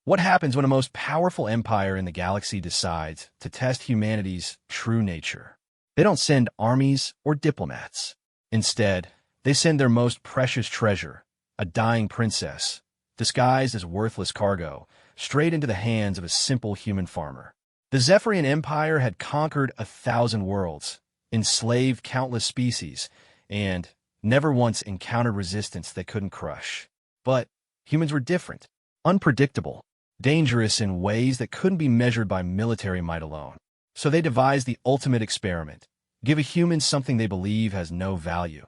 What happens when a most powerful empire in the galaxy decides to test humanity's true nature? They don't send armies or diplomats. Instead, they send their most precious treasure, a dying princess, disguised as worthless cargo, straight into the hands of a simple human farmer. The Zephyrian Empire had conquered 1,000 worlds, enslaved countless species, and never once encountered resistance they couldn't crush. But humans were different, unpredictable, dangerous in ways that couldn't be measured by military might alone. So they devised the ultimate experiment. Give a human something they believe has no value,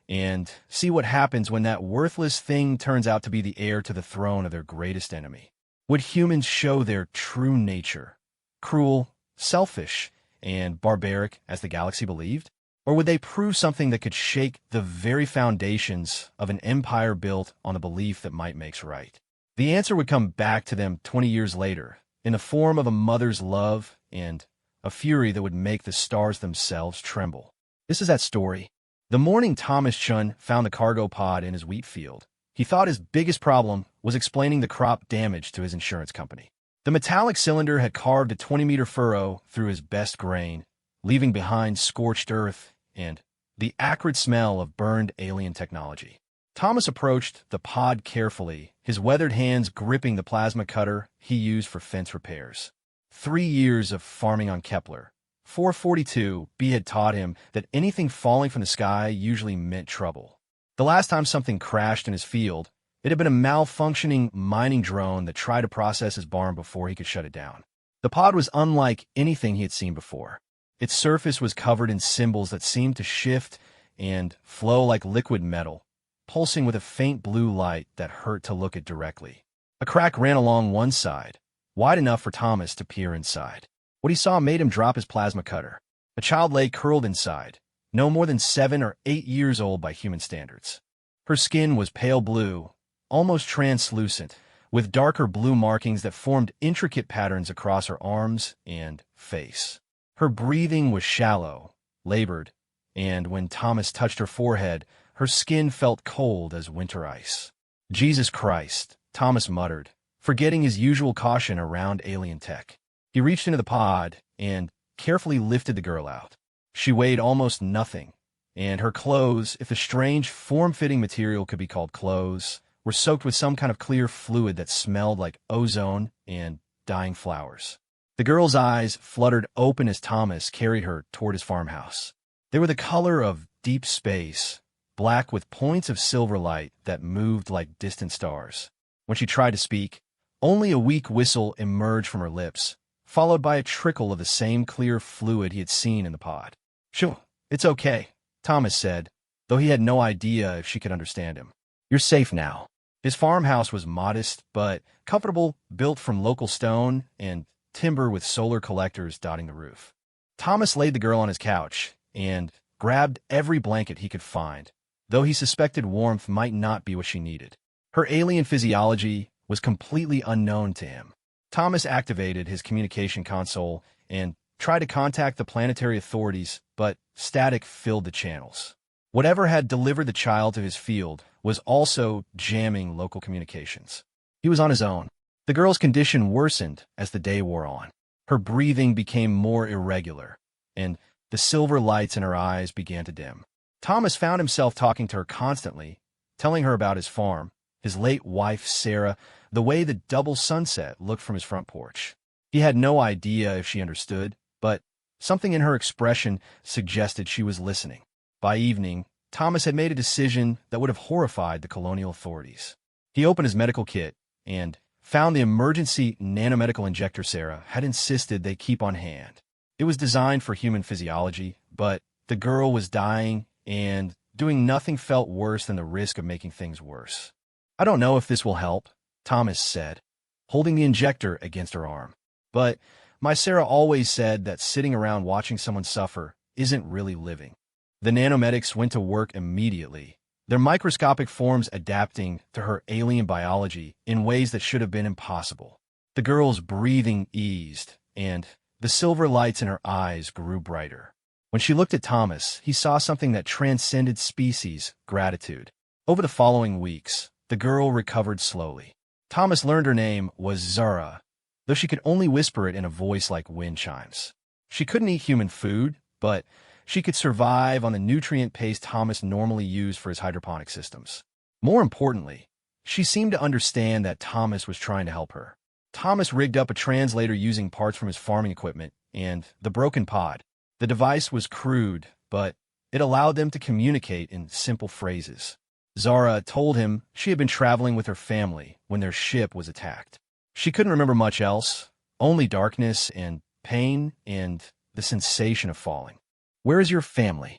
and see what happens when that worthless thing turns out to be the heir to the throne of their greatest enemy. Would humans show their true nature, cruel, selfish, and barbaric as the galaxy believed? Or would they prove something that could shake the very foundations of an empire built on the belief that might makes right? The answer would come back to them 20 years later, in the form of a mother's love and a fury that would make the stars themselves tremble. This is that story. The morning Thomas Chun found the cargo pod in his wheat field, he thought his biggest problem was explaining the crop damage to his insurance company. The metallic cylinder had carved a 20-meter furrow through his best grain, leaving behind scorched earth and the acrid smell of burned alien technology. Thomas approached the pod carefully, his weathered hands gripping the plasma cutter he used for fence repairs. 3 years of farming on Kepler 442b had taught him that anything falling from the sky usually meant trouble. The last time something crashed in his field, it had been a malfunctioning mining drone that tried to process his barn before he could shut it down. The pod was unlike anything he had seen before. Its surface was covered in symbols that seemed to shift and flow like liquid metal, pulsing with a faint blue light that hurt to look at directly. A crack ran along one side, wide enough for Thomas to peer inside. What he saw made him drop his plasma cutter. A child lay curled inside, no more than 7 or 8 years old by human standards. Her skin was pale blue, almost translucent, with darker blue markings that formed intricate patterns across her arms and face. Her breathing was shallow, labored, and when Thomas touched her forehead, her skin felt cold as winter ice. Jesus Christ, Thomas muttered, forgetting his usual caution around alien tech. He reached into the pod and carefully lifted the girl out. She weighed almost nothing, and her clothes, if the strange, form-fitting material could be called clothes, were soaked with some kind of clear fluid that smelled like ozone and dying flowers. The girl's eyes fluttered open as Thomas carried her toward his farmhouse. They were the color of deep space, black with points of silver light that moved like distant stars. When she tried to speak, only a weak whistle emerged from her lips, followed by a trickle of the same clear fluid he had seen in the pod. "Sure, it's okay," Thomas said, though he had no idea if she could understand him. "You're safe now." His farmhouse was modest but comfortable, built from local stone and timber with solar collectors dotting the roof. Thomas laid the girl on his couch and grabbed every blanket he could find, though he suspected warmth might not be what she needed. Her alien physiology was completely unknown to him. Thomas activated his communication console and tried to contact the planetary authorities, but static filled the channels. Whatever had delivered the child to his field was also jamming local communications. He was on his own. The girl's condition worsened as the day wore on. Her breathing became more irregular, and the silver lights in her eyes began to dim. Thomas found himself talking to her constantly, telling her about his farm, his late wife, Sarah, the way the double sunset looked from his front porch. He had no idea if she understood, but something in her expression suggested she was listening. By evening, Thomas had made a decision that would have horrified the colonial authorities. He opened his medical kit and found the emergency nanomedical injector Sarah had insisted they keep on hand. It was designed for human physiology, but the girl was dying, and doing nothing felt worse than the risk of making things worse. "I don't know if this will help," Thomas said, holding the injector against her arm. "But my Sarah always said that sitting around watching someone suffer isn't really living." The nanomedics went to work immediately, their microscopic forms adapting to her alien biology in ways that should have been impossible. The girl's breathing eased, and the silver lights in her eyes grew brighter. When she looked at Thomas, he saw something that transcended species, gratitude. Over the following weeks, the girl recovered slowly. Thomas learned her name was Zara, though she could only whisper it in a voice like wind chimes. She couldn't eat human food, but she could survive on the nutrient paste Thomas normally used for his hydroponic systems. More importantly, she seemed to understand that Thomas was trying to help her. Thomas rigged up a translator using parts from his farming equipment and the broken pod. The device was crude, but it allowed them to communicate in simple phrases. Zara told him she had been traveling with her family when their ship was attacked. She couldn't remember much else, only darkness and pain and the sensation of falling. "Where is your family?"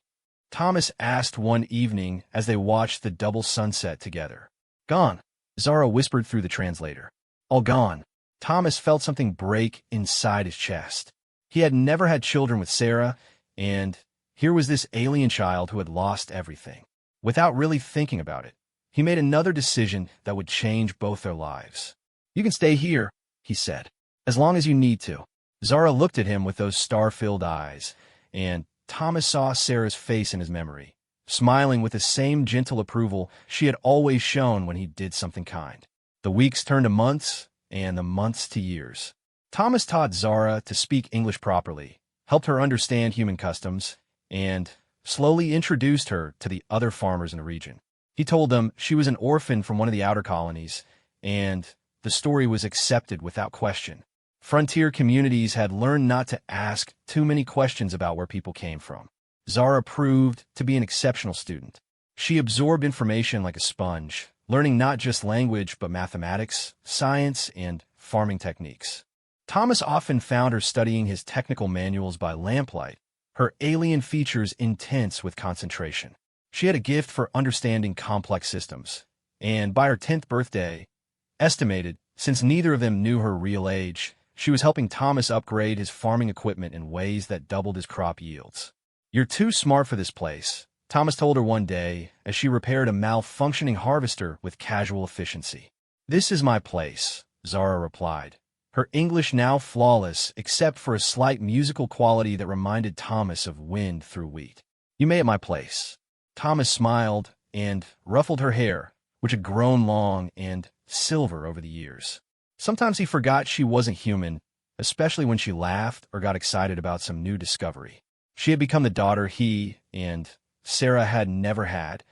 Thomas asked one evening as they watched the double sunset together. "Gone," Zara whispered through the translator. "All gone." Thomas felt something break inside his chest. He had never had children with Sarah, and here was this alien child who had lost everything. Without really thinking about it, he made another decision that would change both their lives. "You can stay here," he said, "as long as you need to." Zara looked at him with those star-filled eyes, and Thomas saw Sarah's face in his memory, smiling with the same gentle approval she had always shown when he did something kind. The weeks turned to months, and the months to years. Thomas taught Zara to speak English properly, helped her understand human customs, and slowly introduced her to the other farmers in the region. He told them she was an orphan from one of the outer colonies, and the story was accepted without question. Frontier communities had learned not to ask too many questions about where people came from. Zara proved to be an exceptional student. She absorbed information like a sponge, learning not just language but mathematics, science, and farming techniques. Thomas often found her studying his technical manuals by lamplight, her alien features intense with concentration. She had a gift for understanding complex systems, and by her 10th birthday, estimated, since neither of them knew her real age, she was helping Thomas upgrade his farming equipment in ways that doubled his crop yields. "You're too smart for this place," Thomas told her one day as she repaired a malfunctioning harvester with casual efficiency. "This is my place," Zara replied, her English now flawless except for a slight musical quality that reminded Thomas of wind through wheat. "You may at my place." Thomas smiled and ruffled her hair, which had grown long and silver over the years. Sometimes he forgot she wasn't human, especially when she laughed or got excited about some new discovery. She had become the daughter he and Sarah had never had,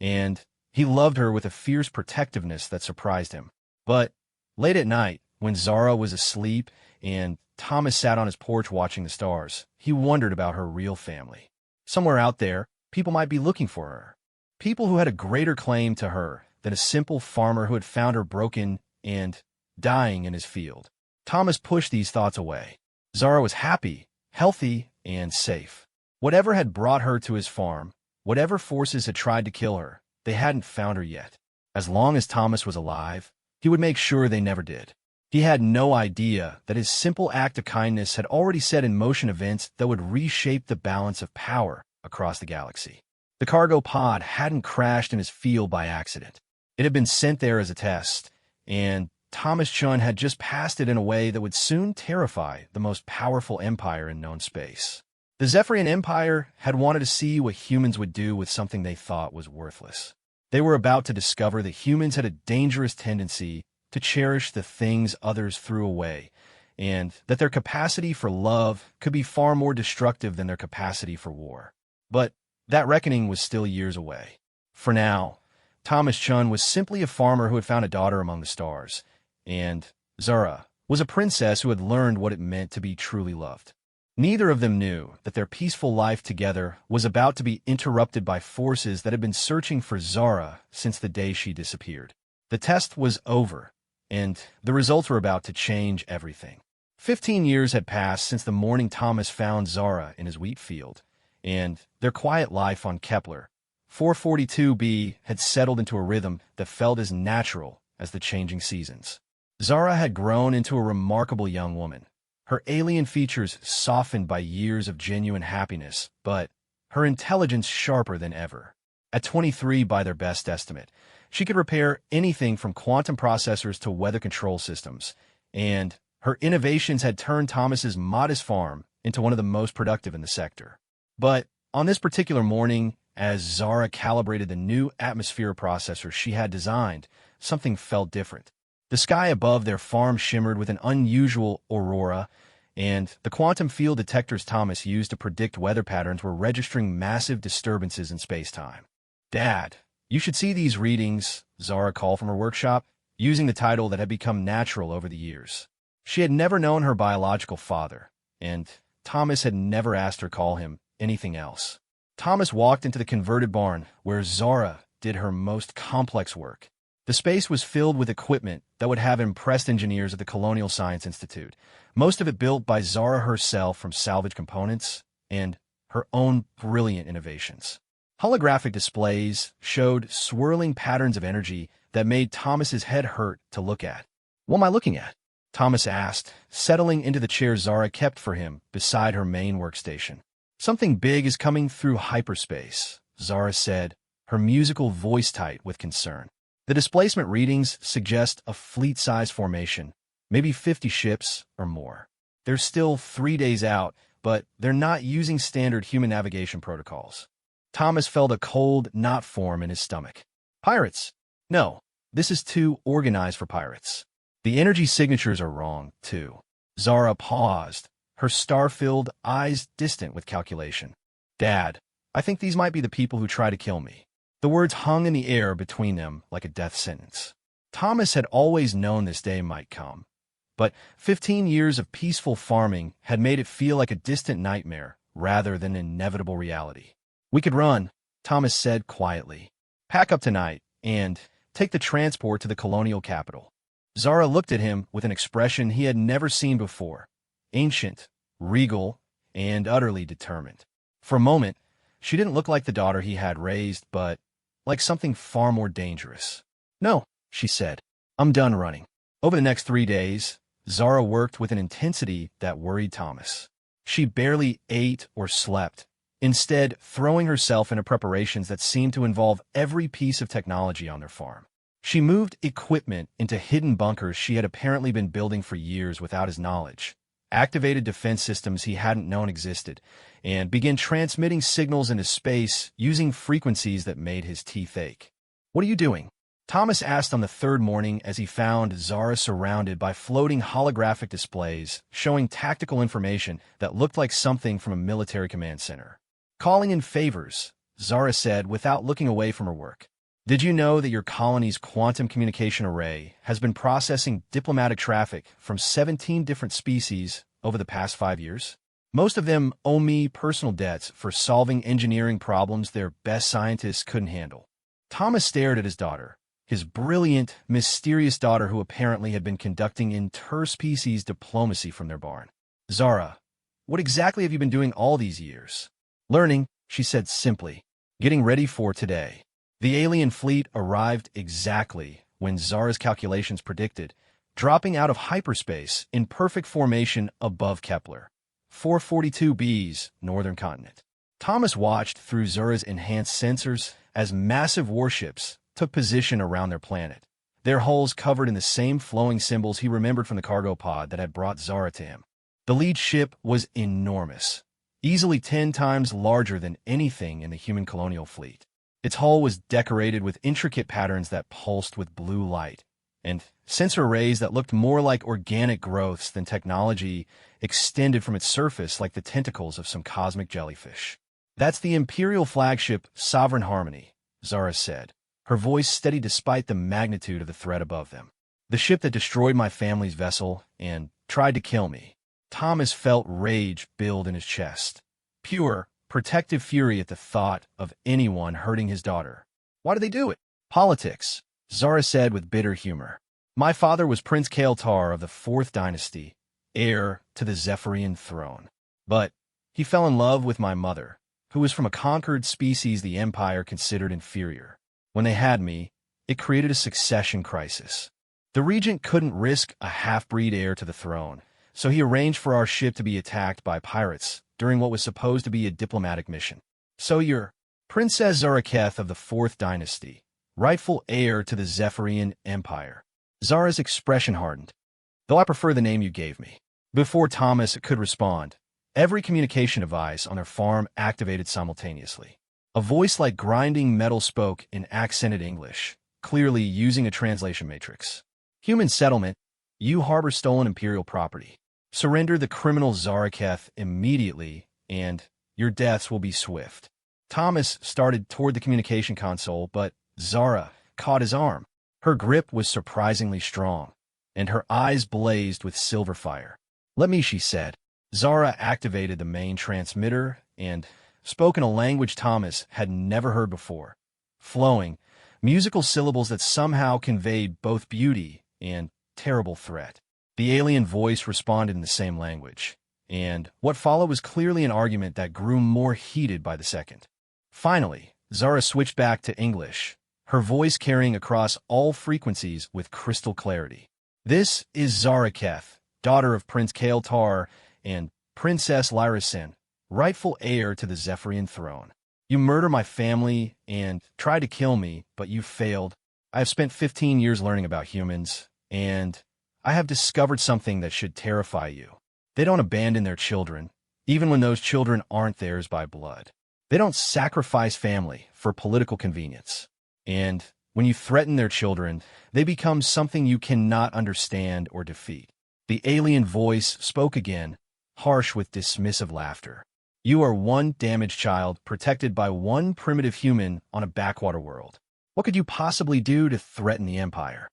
and he loved her with a fierce protectiveness that surprised him. But late at night, when Zara was asleep and Thomas sat on his porch watching the stars, he wondered about her real family. Somewhere out there, people might be looking for her. People who had a greater claim to her than a simple farmer who had found her broken and dying in his field. Thomas pushed these thoughts away. Zara was happy, healthy, and safe. Whatever had brought her to his farm, whatever forces had tried to kill her, they hadn't found her yet. As long as Thomas was alive, he would make sure they never did. He had no idea that his simple act of kindness had already set in motion events that would reshape the balance of power across the galaxy. The cargo pod hadn't crashed in his field by accident. It had been sent there as a test, and Thomas Chun had just passed it in a way that would soon terrify the most powerful empire in known space. The Zephyrian Empire had wanted to see what humans would do with something they thought was worthless. They were about to discover that humans had a dangerous tendency to cherish the things others threw away, and that their capacity for love could be far more destructive than their capacity for war. But that reckoning was still years away. For now, Thomas Chun was simply a farmer who had found a daughter among the stars, and Zara was a princess who had learned what it meant to be truly loved. Neither of them knew that their peaceful life together was about to be interrupted by forces that had been searching for Zara since the day she disappeared. The test was over, and the results were about to change everything. 15 years had passed since the morning Thomas found Zara in his wheat field, and their quiet life on Kepler 442b had settled into a rhythm that felt as natural as the changing seasons. Zara had grown into a remarkable young woman, her alien features softened by years of genuine happiness, but her intelligence sharper than ever. At 23 by their best estimate, she could repair anything from quantum processors to weather control systems, and her innovations had turned Thomas's modest farm into one of the most productive in the sector. But on this particular morning, as Zara calibrated the new atmosphere processor she had designed, something felt different. The sky above their farm shimmered with an unusual aurora, and the quantum field detectors Thomas used to predict weather patterns were registering massive disturbances in space-time. "Dad, you should see these readings," Zara called from her workshop, using the title that had become natural over the years. She had never known her biological father, and Thomas had never asked her to call him anything else. Thomas walked into the converted barn, where Zara did her most complex work. The space was filled with equipment that would have impressed engineers at the Colonial Science Institute, most of it built by Zara herself from salvaged components and her own brilliant innovations. Holographic displays showed swirling patterns of energy that made Thomas's head hurt to look at. "What am I looking at?" Thomas asked, settling into the chair Zara kept for him beside her main workstation. "Something big is coming through hyperspace," Zara said, her musical voice tight with concern. The displacement readings suggest a fleet-sized formation, maybe 50 ships or more. They're still 3 days out, but they're not using standard human navigation protocols. Thomas felt a cold knot form in his stomach. "Pirates? No, this is too organized for pirates. The energy signatures are wrong, too." Zara paused, her star-filled eyes distant with calculation. "Dad, I think these might be the people who try to kill me." The words hung in the air between them like a death sentence. Thomas had always known this day might come, but 15 years of peaceful farming had made it feel like a distant nightmare rather than an inevitable reality. "We could run," Thomas said quietly. "Pack up tonight and take the transport to the colonial capital." Zara looked at him with an expression he had never seen before, ancient, regal, and utterly determined. For a moment, she didn't look like the daughter he had raised, but like something far more dangerous. "No," she said, "I'm done running." Over the next 3 days, Zara worked with an intensity that worried Thomas. She barely ate or slept, instead throwing herself into preparations that seemed to involve every piece of technology on their farm. She moved equipment into hidden bunkers she had apparently been building for years without his knowledge, activated defense systems he hadn't known existed, and began transmitting signals into space using frequencies that made his teeth ache. "What are you doing?" Thomas asked on the third morning as he found Zara surrounded by floating holographic displays showing tactical information that looked like something from a military command center. "Calling in favors," Zara said without looking away from her work. "Did you know that your colony's quantum communication array has been processing diplomatic traffic from 17 different species over the past 5 years? Most of them owe me personal debts for solving engineering problems their best scientists couldn't handle." Thomas stared at his daughter, his brilliant, mysterious daughter who apparently had been conducting interspecies diplomacy from their barn. "Zara, what exactly have you been doing all these years?" "Learning," she said simply, "getting ready for today." The alien fleet arrived exactly when Zara's calculations predicted, dropping out of hyperspace in perfect formation above Kepler, 442b's northern continent. Thomas watched through Zara's enhanced sensors as massive warships took position around their planet, their hulls covered in the same flowing symbols he remembered from the cargo pod that had brought Zara to him. The lead ship was enormous, easily 10 times larger than anything in the human colonial fleet. Its hull was decorated with intricate patterns that pulsed with blue light, and sensor arrays that looked more like organic growths than technology extended from its surface like the tentacles of some cosmic jellyfish. "That's the Imperial flagship Sovereign Harmony," Zara said, her voice steady despite the magnitude of the threat above them. "The ship that destroyed my family's vessel and tried to kill me." Thomas felt rage build in his chest, pure, protective fury at the thought of anyone hurting his daughter. "Why do they do it?" "Politics," Zara said with bitter humor. "My father was Prince Kael'tar of the 4th Dynasty, heir to the Zephyrian throne. But he fell in love with my mother, who was from a conquered species the Empire considered inferior. When they had me, it created a succession crisis. The regent couldn't risk a half-breed heir to the throne, so he arranged for our ship to be attacked by pirates during what was supposed to be a diplomatic mission. So you're Princess Zaraketh of the 4th Dynasty, rightful heir to the Zephyrian Empire." Zara's expression hardened. "Though I prefer the name you gave me." Before Thomas could respond, every communication device on their farm activated simultaneously. A voice like grinding metal spoke in accented English, clearly using a translation matrix. Human settlement. You harbor stolen Imperial property. Surrender the criminal Zaraketh immediately, and your deaths will be swift. Thomas started toward the communication console, but Zara caught his arm. Her grip was surprisingly strong, and her eyes blazed with silver fire. "Let me," she said. Zara activated the main transmitter and spoke in a language Thomas had never heard before. Flowing, musical syllables that somehow conveyed both beauty and terrible threat. The alien voice responded in the same language, and what followed was clearly an argument that grew more heated by the second. Finally, Zara switched back to English, her voice carrying across all frequencies with crystal clarity. "This is Zaraketh, daughter of Prince Kael'tar and Princess Lyrasin, rightful heir to the Zephyrian throne. You murder my family and try to kill me, but you failed. I have spent 15 years learning about humans, and I have discovered something that should terrify you. They don't abandon their children, even when those children aren't theirs by blood. They don't sacrifice family for political convenience. And when you threaten their children, they become something you cannot understand or defeat." The alien voice spoke again, harsh with dismissive laughter. "You are one damaged child protected by one primitive human on a backwater world. What could you possibly do to threaten the Empire?"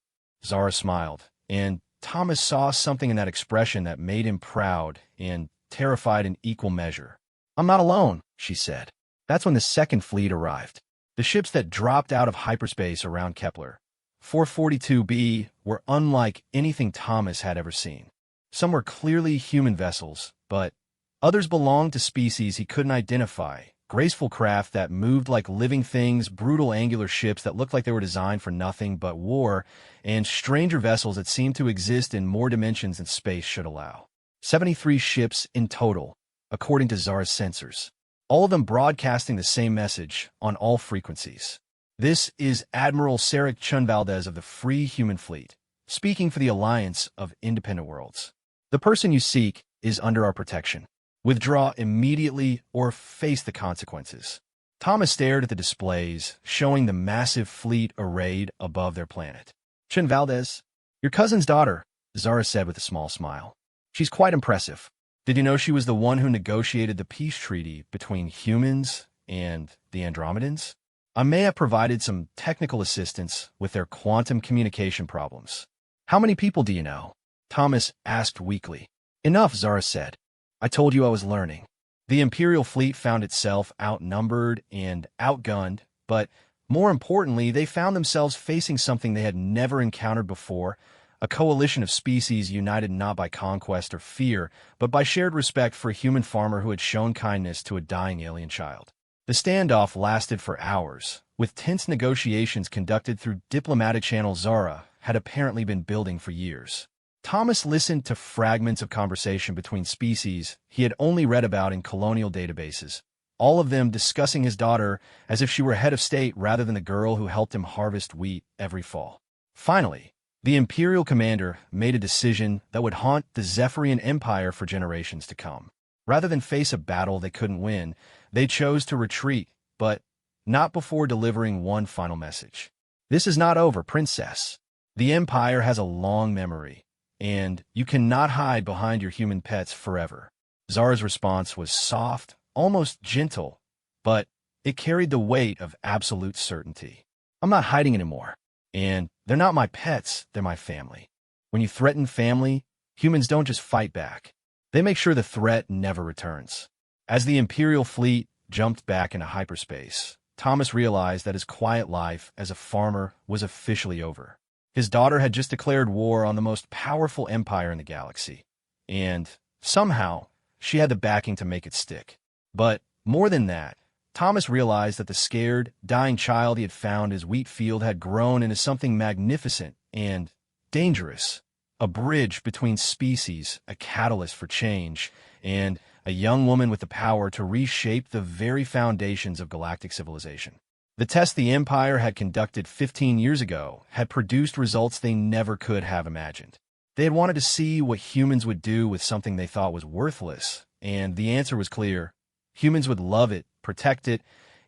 Zara smiled, and Thomas saw something in that expression that made him proud and terrified in equal measure. "I'm not alone," she said. That's when the second fleet arrived. The ships that dropped out of hyperspace around Kepler 442b were unlike anything Thomas had ever seen. Some were clearly human vessels, but others belonged to species he couldn't identify, graceful craft that moved like living things, brutal angular ships that looked like they were designed for nothing but war, and stranger vessels that seemed to exist in more dimensions than space should allow. 73 ships in total, according to Zara's sensors, all of them broadcasting the same message on all frequencies. "This is Admiral Sarek Chunvaldez of the Free Human Fleet, speaking for the Alliance of Independent Worlds. The person you seek is under our protection. Withdraw immediately or face the consequences." Thomas stared at the displays, showing the massive fleet arrayed above their planet. "Chunvaldez, your cousin's daughter," Zara said with a small smile. "She's quite impressive. Did you know she was the one who negotiated the peace treaty between humans and the Andromedans? I may have provided some technical assistance with their quantum communication problems." "How many people do you know?" Thomas asked weakly. "Enough," Zara said. "I told you I was learning." The Imperial fleet found itself outnumbered and outgunned, but more importantly, they found themselves facing something they had never encountered before, a coalition of species united not by conquest or fear, but by shared respect for a human farmer who had shown kindness to a dying alien child. The standoff lasted for hours, with tense negotiations conducted through diplomatic channels Zara had apparently been building for years. Thomas listened to fragments of conversation between species he had only read about in colonial databases, all of them discussing his daughter as if she were head of state rather than the girl who helped him harvest wheat every fall. Finally, the Imperial commander made a decision that would haunt the Zephyrian Empire for generations to come. Rather than face a battle they couldn't win, they chose to retreat, but not before delivering one final message. "This is not over, Princess. The Empire has a long memory, and you cannot hide behind your human pets forever." Zara's response was soft, almost gentle, but it carried the weight of absolute certainty. "I'm not hiding anymore. And they're not my pets, they're my family. When you threaten family, humans don't just fight back. They make sure the threat never returns." As the Imperial fleet jumped back into hyperspace, Thomas realized that his quiet life as a farmer was officially over. His daughter had just declared war on the most powerful empire in the galaxy, and somehow she had the backing to make it stick. But more than that, Thomas realized that the scared, dying child he had found his wheat field had grown into something magnificent and dangerous, a bridge between species, a catalyst for change, and a young woman with the power to reshape the very foundations of galactic civilization. The test the Empire had conducted 15 years ago had produced results they never could have imagined. They had wanted to see what humans would do with something they thought was worthless, and the answer was clear. Humans would love it, protect it,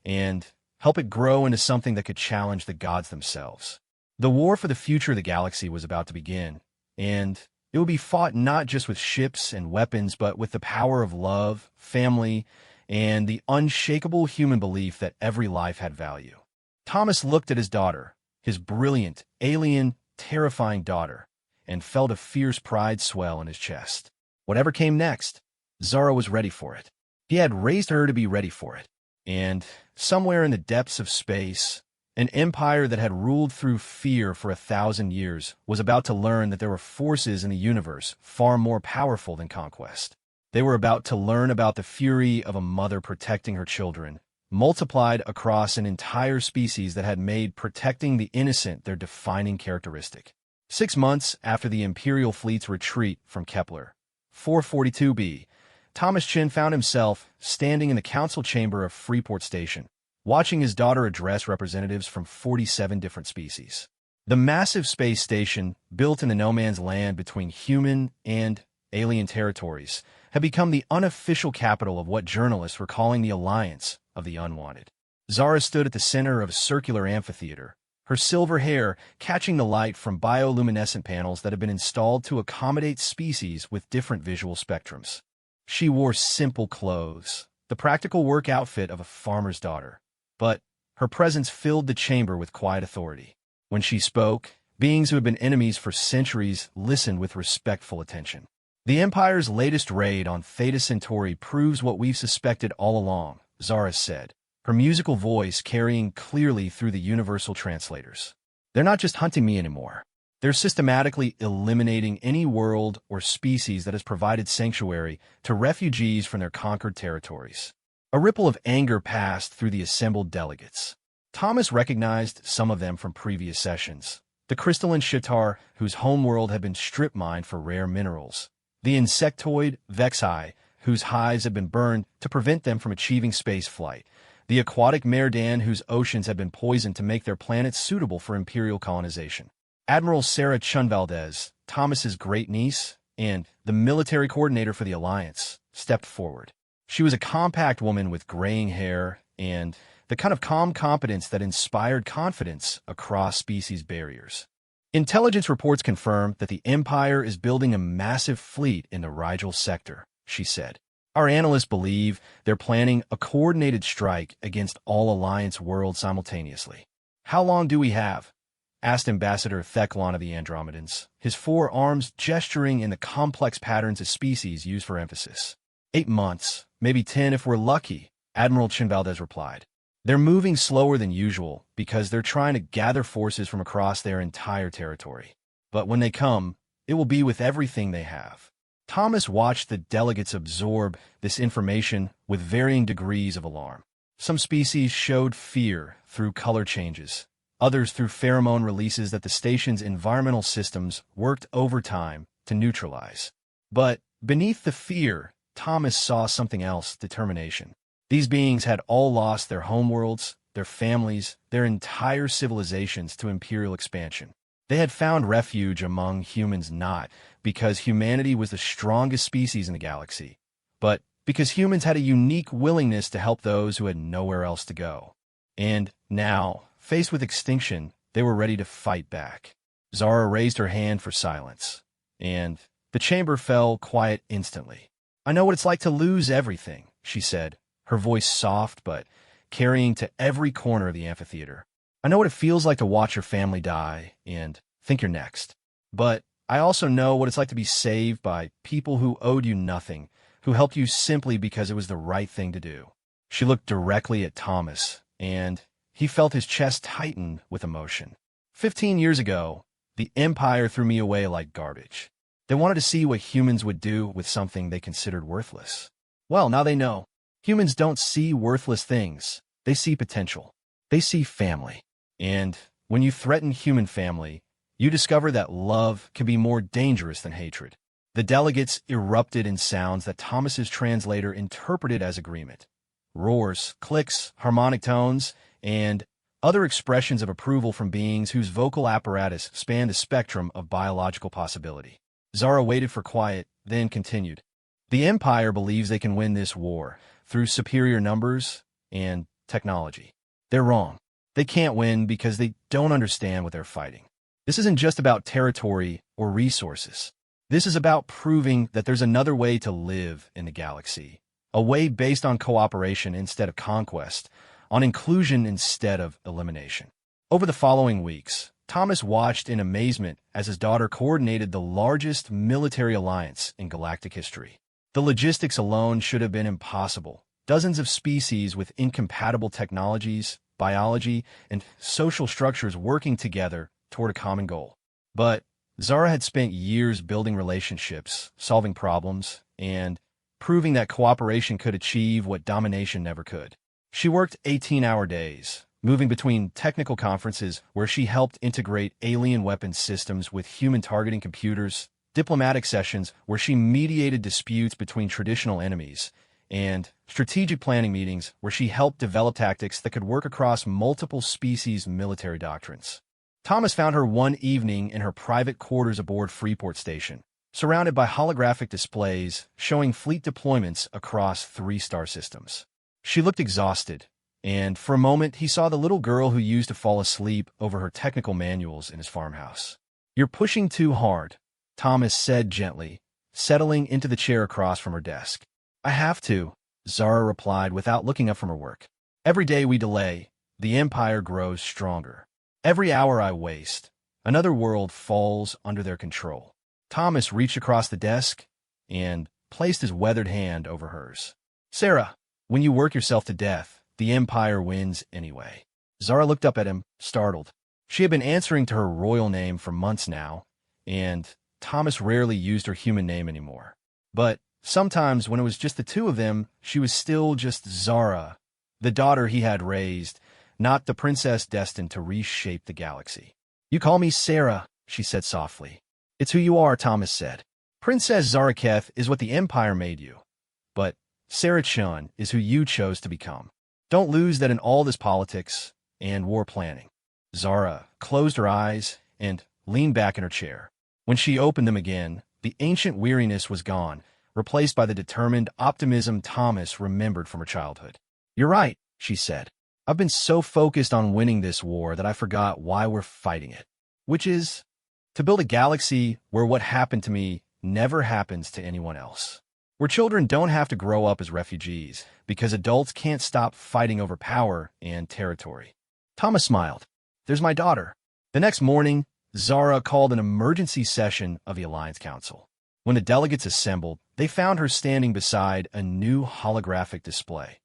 and help it grow into something that could challenge the gods themselves. The war for the future of the galaxy was about to begin, and it would be fought not just with ships and weapons, but with the power of love, family, and the unshakable human belief that every life had value. Thomas looked at his daughter, his brilliant, alien, terrifying daughter, and felt a fierce pride swell in his chest. Whatever came next, Zara was ready for it. He had raised her to be ready for it. And somewhere in the depths of space, an empire that had ruled through fear for 1,000 years was about to learn that there were forces in the universe far more powerful than conquest. They were about to learn about the fury of a mother protecting her children, multiplied across an entire species that had made protecting the innocent their defining characteristic. 6 months after the Imperial fleet's retreat from Kepler, 442b, Thomas Chin found himself standing in the council chamber of Freeport Station, watching his daughter address representatives from 47 different species. The massive space station, built in the no-man's land between human and alien territories, had become the unofficial capital of what journalists were calling the Alliance of the Unwanted. Zara stood at the center of a circular amphitheater, her silver hair catching the light from bioluminescent panels that had been installed to accommodate species with different visual spectrums. She wore simple clothes, the practical work outfit of a farmer's daughter, but her presence filled the chamber with quiet authority. When she spoke, beings who had been enemies for centuries listened with respectful attention. The Empire's latest raid on Theta Centauri proves what we've suspected all along, Zara said, her musical voice carrying clearly through the universal translators. They're not just hunting me anymore. They're systematically eliminating any world or species that has provided sanctuary to refugees from their conquered territories. A ripple of anger passed through the assembled delegates. Thomas recognized some of them from previous sessions. The crystalline Shitar, whose homeworld had been strip-mined for rare minerals. The insectoid Vexi, whose hives had been burned to prevent them from achieving space flight. The aquatic Merdan, whose oceans had been poisoned to make their planets suitable for imperial colonization. Admiral Sarah Chunvaldez, Thomas's great-niece, and the military coordinator for the Alliance, stepped forward. She was a compact woman with graying hair and the kind of calm competence that inspired confidence across species barriers. Intelligence reports confirm that the Empire is building a massive fleet in the Rigel sector, she said. Our analysts believe they're planning a coordinated strike against all Alliance worlds simultaneously. How long do we have? Asked Ambassador Theclon of the Andromedans, his 4 arms gesturing in the complex patterns of species used for emphasis. 8 months, maybe 10 if we're lucky, Admiral Chinvaldez replied. They're moving slower than usual because they're trying to gather forces from across their entire territory. But when they come, it will be with everything they have. Thomas watched the delegates absorb this information with varying degrees of alarm. Some species showed fear through color changes, others through pheromone releases that the station's environmental systems worked overtime to neutralize. But beneath the fear, Thomas saw something else: determination. These beings had all lost their homeworlds, their families, their entire civilizations to imperial expansion. They had found refuge among humans not because humanity was the strongest species in the galaxy, but because humans had a unique willingness to help those who had nowhere else to go. And now, faced with extinction, they were ready to fight back. Zara raised her hand for silence, and the chamber fell quiet instantly. I know what it's like to lose everything, she said, her voice soft but carrying to every corner of the amphitheater. I know what it feels like to watch your family die and think you're next. But I also know what it's like to be saved by people who owed you nothing, who helped you simply because it was the right thing to do. She looked directly at Thomas, and he felt his chest tighten with emotion. 15 years ago, the Empire threw me away like garbage. They wanted to see what humans would do with something they considered worthless. Well, now they know. Humans don't see worthless things. They see potential. They see family. And when you threaten human family, you discover that love can be more dangerous than hatred. The delegates erupted in sounds that Thomas's translator interpreted as agreement. Roars, clicks, harmonic tones, and other expressions of approval from beings whose vocal apparatus spanned the spectrum of biological possibility. Zara waited for quiet, then continued. The Empire believes they can win this war through superior numbers and technology. They're wrong. They can't win because they don't understand what they're fighting. This isn't just about territory or resources. This is about proving that there's another way to live in the galaxy, a way based on cooperation instead of conquest, on inclusion instead of elimination. Over the following weeks, Thomas watched in amazement as his daughter coordinated the largest military alliance in galactic history. The logistics alone should have been impossible. Dozens of species with incompatible technologies, biology, and social structures working together toward a common goal. But Zara had spent years building relationships, solving problems, and proving that cooperation could achieve what domination never could. She worked 18-hour days, moving between technical conferences where she helped integrate alien weapons systems with human targeting computers, diplomatic sessions where she mediated disputes between traditional enemies, and strategic planning meetings where she helped develop tactics that could work across multiple species' military doctrines. Thomas found her one evening in her private quarters aboard Freeport Station, surrounded by holographic displays showing fleet deployments across 3 star systems. She looked exhausted, and for a moment he saw the little girl who used to fall asleep over her technical manuals in his farmhouse. "You're pushing too hard," Thomas said gently, settling into the chair across from her desk. "I have to," Zara replied without looking up from her work. "Every day we delay, the Empire grows stronger. Every hour I waste, another world falls under their control." Thomas reached across the desk and placed his weathered hand over hers. "Sarah, when you work yourself to death, the Empire wins anyway." Zara looked up at him, startled. She had been answering to her royal name for months now, and Thomas rarely used her human name anymore. But sometimes when it was just the two of them, she was still just Zara, the daughter he had raised, not the princess destined to reshape the galaxy. "You call me Sarah," she said softly. "It's who you are," Thomas said. "Princess Zaraketh is what the Empire made you. But Sarah Chun is who you chose to become. Don't lose that in all this politics and war planning." Zara closed her eyes and leaned back in her chair. When she opened them again, the ancient weariness was gone, replaced by the determined optimism Thomas remembered from her childhood. "You're right," she said. "I've been so focused on winning this war that I forgot why we're fighting it. Which is to build a galaxy where what happened to me never happens to anyone else. Where children don't have to grow up as refugees because adults can't stop fighting over power and territory." Thomas smiled. "There's my daughter." The next morning, Zara called an emergency session of the Alliance Council. When the delegates assembled, they found her standing beside a new holographic display.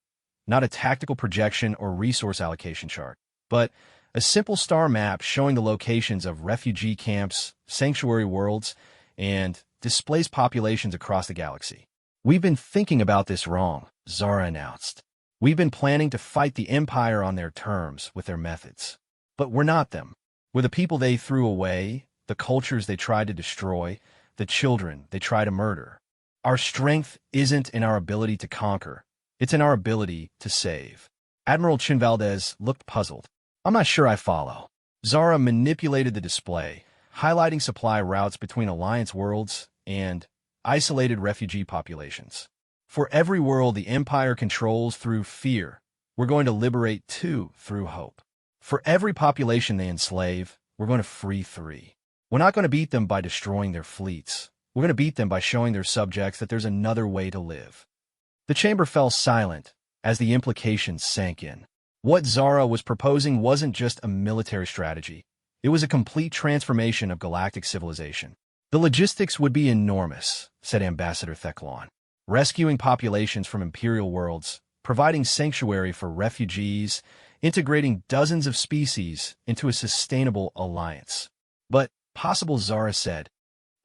Not a tactical projection or resource allocation chart, but a simple star map showing the locations of refugee camps, sanctuary worlds, and displaced populations across the galaxy. "We've been thinking about this wrong," Zara announced. "We've been planning to fight the Empire on their terms with their methods. But we're not them. We're the people they threw away, the cultures they tried to destroy, the children they tried to murder. Our strength isn't in our ability to conquer. It's in our ability to save." Admiral Chinvaldez looked puzzled. "I'm not sure I follow." Zara manipulated the display, highlighting supply routes between Alliance worlds and isolated refugee populations. "For every world the Empire controls through fear, we're going to liberate 2 through hope. For every population they enslave, we're going to free 3. We're not going to beat them by destroying their fleets. We're going to beat them by showing their subjects that there's another way to live." The chamber fell silent as the implications sank in. What Zara was proposing wasn't just a military strategy. It was a complete transformation of galactic civilization. "The logistics would be enormous," said Ambassador Theclon. "Rescuing populations from Imperial worlds, providing sanctuary for refugees, integrating dozens of species into a sustainable alliance." "But possible," Zara said.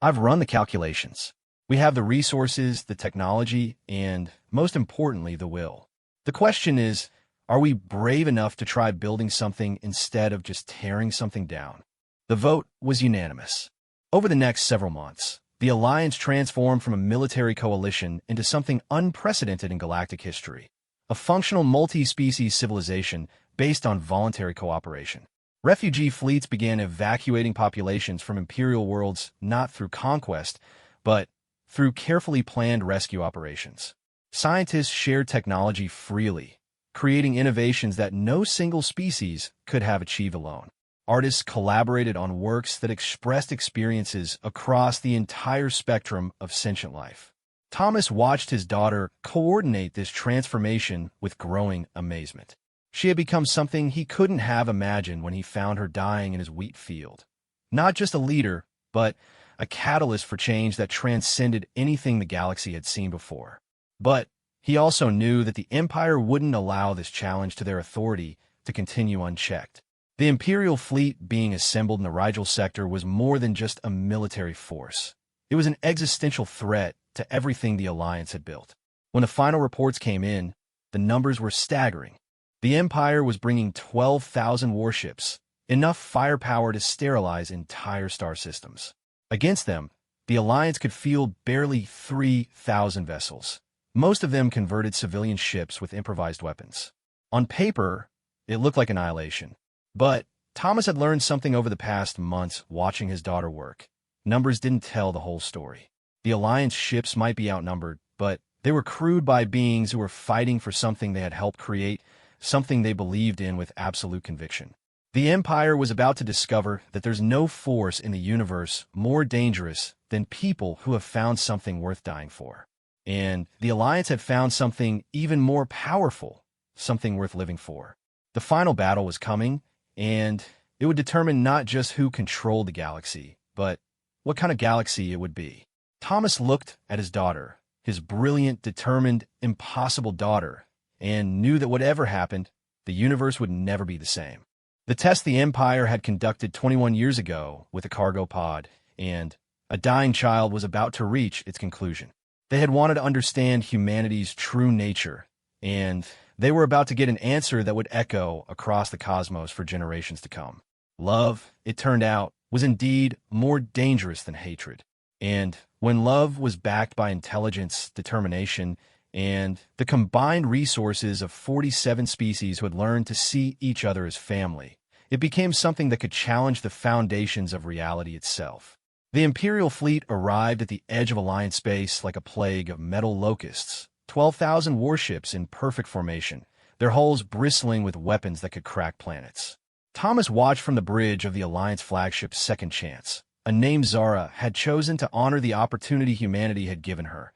"I've run the calculations. We have the resources, the technology, and, most importantly, the will. The question is, are we brave enough to try building something instead of just tearing something down?" The vote was unanimous. Over the next several months, the Alliance transformed from a military coalition into something unprecedented in galactic history, a functional multi-species civilization based on voluntary cooperation. Refugee fleets began evacuating populations from Imperial worlds not through conquest, but through carefully planned rescue operations. Scientists shared technology freely, creating innovations that no single species could have achieved alone. Artists collaborated on works that expressed experiences across the entire spectrum of sentient life. Thomas watched his daughter coordinate this transformation with growing amazement. She had become something he couldn't have imagined when he found her dying in his wheat field. Not just a leader, but a catalyst for change that transcended anything the galaxy had seen before. But he also knew that the Empire wouldn't allow this challenge to their authority to continue unchecked. The Imperial fleet being assembled in the Rigel sector was more than just a military force. It was an existential threat to everything the Alliance had built. When the final reports came in, the numbers were staggering. The Empire was bringing 12,000 warships, enough firepower to sterilize entire star systems. Against them, the Alliance could field barely 3,000 vessels, most of them converted civilian ships with improvised weapons. On paper, it looked like annihilation. But Thomas had learned something over the past months watching his daughter work. Numbers didn't tell the whole story. The Alliance ships might be outnumbered, but they were crewed by beings who were fighting for something they had helped create, something they believed in with absolute conviction. The Empire was about to discover that there's no force in the universe more dangerous than people who have found something worth dying for. And the Alliance had found something even more powerful, something worth living for. The final battle was coming, and it would determine not just who controlled the galaxy, but what kind of galaxy it would be. Thomas looked at his daughter, his brilliant, determined, impossible daughter, and knew that whatever happened, the universe would never be the same. The test the Empire had conducted 21 years ago with a cargo pod, and a dying child was about to reach its conclusion. They had wanted to understand humanity's true nature, and they were about to get an answer that would echo across the cosmos for generations to come. Love, it turned out, was indeed more dangerous than hatred. And when love was backed by intelligence, determination, and the combined resources of 47 species who had learned to see each other as family, it became something that could challenge the foundations of reality itself. The Imperial fleet arrived at the edge of Alliance space like a plague of metal locusts, 12,000 warships in perfect formation, their hulls bristling with weapons that could crack planets. Thomas watched from the bridge of the Alliance flagship Second Chance. A name Zara had chosen to honor the opportunity humanity had given her,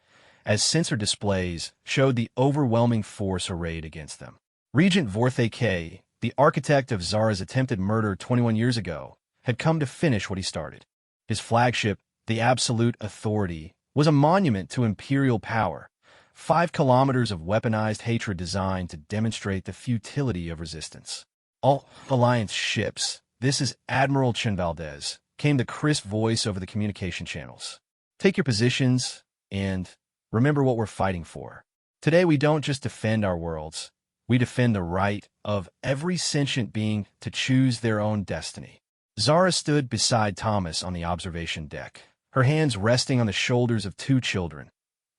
as sensor displays showed the overwhelming force arrayed against them. Regent Vorthe K, the architect of Zara's attempted murder 21 years ago, had come to finish what he started. His flagship, the Absolute Authority, was a monument to imperial power, 5 kilometers of weaponized hatred designed to demonstrate the futility of resistance. All Alliance ships, this is Admiral Chenvaldez, came the crisp voice over the communication channels. Take your positions, and remember what we're fighting for. Today we don't just defend our worlds, we defend the right of every sentient being to choose their own destiny. Zara stood beside Thomas on the observation deck, her hands resting on the shoulders of 2 children,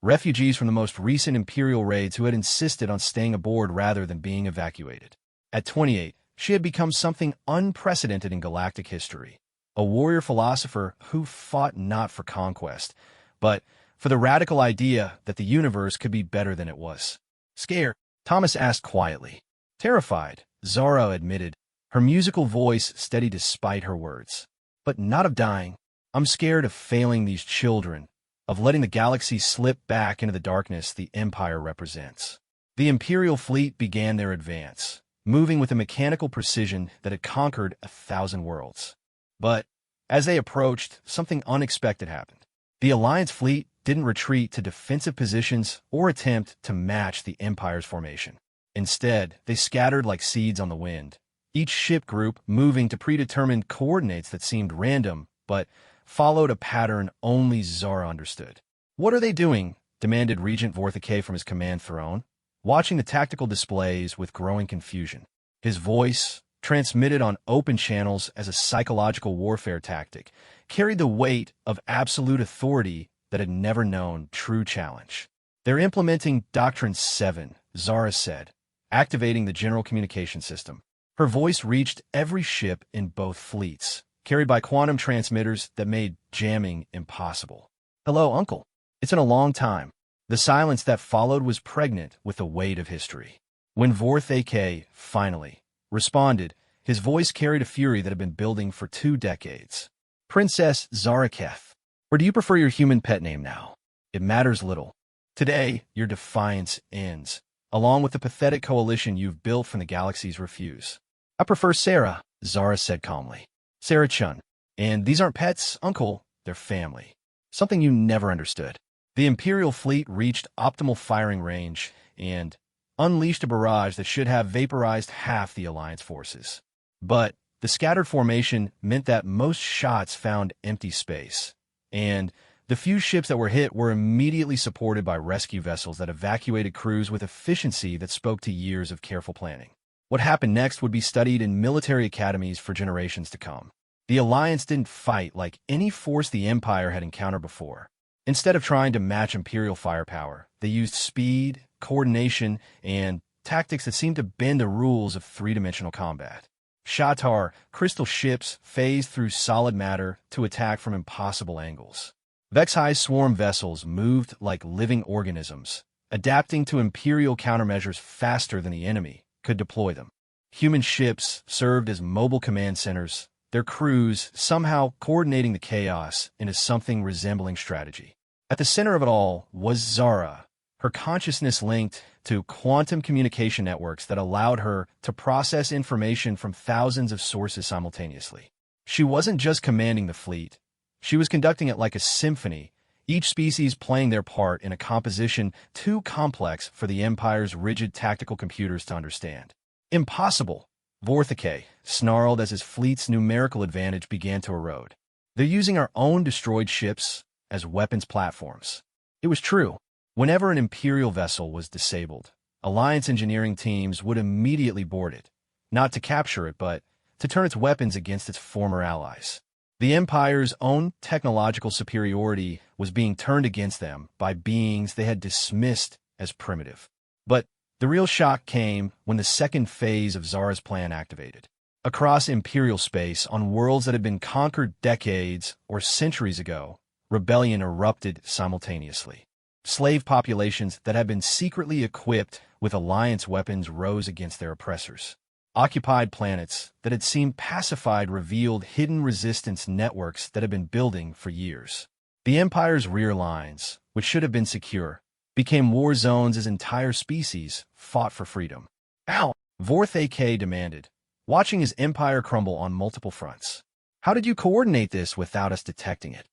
refugees from the most recent Imperial raids who had insisted on staying aboard rather than being evacuated. At 28, she had become something unprecedented in galactic history, a warrior philosopher who fought not for conquest, but for the radical idea that the universe could be better than it was. Scared, Thomas asked quietly. Terrified, Zara admitted, her musical voice steady despite her words. But not of dying. I'm scared of failing these children, of letting the galaxy slip back into the darkness the Empire represents. The Imperial fleet began their advance, moving with a mechanical precision that had conquered 1,000 worlds. But as they approached, something unexpected happened. The Alliance fleet didn't retreat to defensive positions or attempt to match the Empire's formation. Instead, they scattered like seeds on the wind, each ship group moving to predetermined coordinates that seemed random, but followed a pattern only Zara understood. What are they doing? Demanded Regent Vorthike from his command throne, watching the tactical displays with growing confusion. His voice, transmitted on open channels as a psychological warfare tactic, carried the weight of absolute authority that had never known true challenge. They're implementing Doctrine 7, Zara said, activating the general communication system. Her voice reached every ship in both fleets, carried by quantum transmitters that made jamming impossible. Hello, Uncle. It's been a long time. The silence that followed was pregnant with the weight of history. When Vorth AK finally responded, his voice carried a fury that had been building for 2 decades. Princess Zaraketh, or do you prefer your human pet name now? It matters little. Today, your defiance ends, along with the pathetic coalition you've built from the galaxy's refuse. I prefer Sarah, Zara said calmly. Sarah-chun. And these aren't pets, Uncle, they're family. Something you never understood. The Imperial fleet reached optimal firing range and unleashed a barrage that should have vaporized half the Alliance forces. But the scattered formation meant that most shots found empty space, and the few ships that were hit were immediately supported by rescue vessels that evacuated crews with efficiency that spoke to years of careful planning. What happened next would be studied in military academies for generations to come. The Alliance didn't fight like any force the Empire had encountered before. Instead of trying to match Imperial firepower, they used speed, coordination, and tactics that seemed to bend the rules of three-dimensional combat. Shatar, crystal ships, phased through solid matter to attack from impossible angles. Vexhi's swarm vessels moved like living organisms, adapting to Imperial countermeasures faster than the enemy could deploy them. Human ships served as mobile command centers, their crews somehow coordinating the chaos into something resembling strategy. At the center of it all was Zara, her consciousness linked to quantum communication networks that allowed her to process information from thousands of sources simultaneously. She wasn't just commanding the fleet. She was conducting it like a symphony, each species playing their part in a composition too complex for the Empire's rigid tactical computers to understand. Impossible! Vorthake snarled as his fleet's numerical advantage began to erode. They're using our own destroyed ships as weapons platforms. It was true. Whenever an Imperial vessel was disabled, Alliance engineering teams would immediately board it, not to capture it, but to turn its weapons against its former allies. The Empire's own technological superiority was being turned against them by beings they had dismissed as primitive. But the real shock came when the second phase of Zara's plan activated. Across Imperial space, on worlds that had been conquered decades or centuries ago, rebellion erupted simultaneously. Slave populations that had been secretly equipped with Alliance weapons rose against their oppressors. Occupied planets that had seemed pacified revealed hidden resistance networks that had been building for years. The Empire's rear lines, which should have been secure, became war zones as entire species fought for freedom. Ow! Vorth AK demanded, watching his empire crumble on multiple fronts. How did you coordinate this without us detecting it?